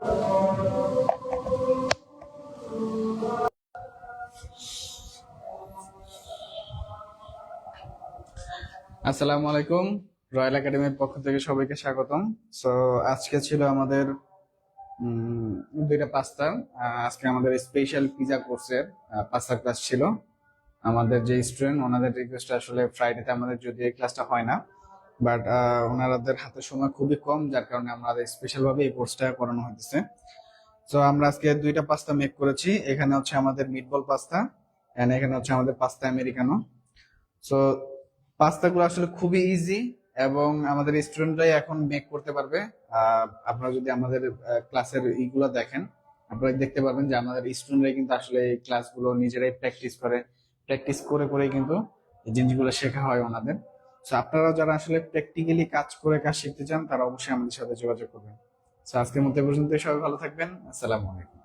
আসসালামু আলাইকুম। রয়্যাল একাডেমির পক্ষ থেকে সবাইকে স্বাগতম। সো আজকে ছিল আমাদের উম, দুইটা পাস্তা। আজকে আমাদের স্পেশাল পিজা কোর্সের পাস্তার ক্লাস ছিল। আমাদের যে স্টুডেন্ট ওনাদের রিকোয়েস্ট, আসলে ফ্রাইডেতে আমাদের যদি এই ক্লাসটা হয় না, বাট ওনাদের হাতে সময় খুবই কম, যার কারণে আমাদের স্পেশাল ভাবে এই কোর্সটা করানো হয়েছে। তো আমরা আজকে দুইটা পাস্তা মেক করেছি। এখানে হচ্ছে আমাদের মিটবল পাস্তা, এন্ড এখানে হচ্ছে আমাদের পাস্তা আমেরিকানো। সো পাস্তাগুলো আসলে খুবই ইজি, এবং আমাদের স্টুডেন্টরাই এখন মেক করতে পারবে। আপনারা যদি আমাদের ক্লাসের ইগুলো দেখেন, আপনারা দেখতে পারবেন যে আমাদের স্টুডেন্টরাই কিন্তু আসলে এই ক্লাসগুলো নিজেরাই প্র্যাকটিস করে করে কিন্তু এই জিনিসগুলো শেখা হয় ওনাদের। সো আপনারা যারা আসলে প্র্যাকটিক্যালি কাজ করে কাজ শিখতে চান, তারা অবশ্যই আমাদের সাথে যোগাযোগ করবেন। সো আজকের মতো এ পর্যন্ত, সবাই ভালো থাকবেন। আসসালামু আলাইকুম।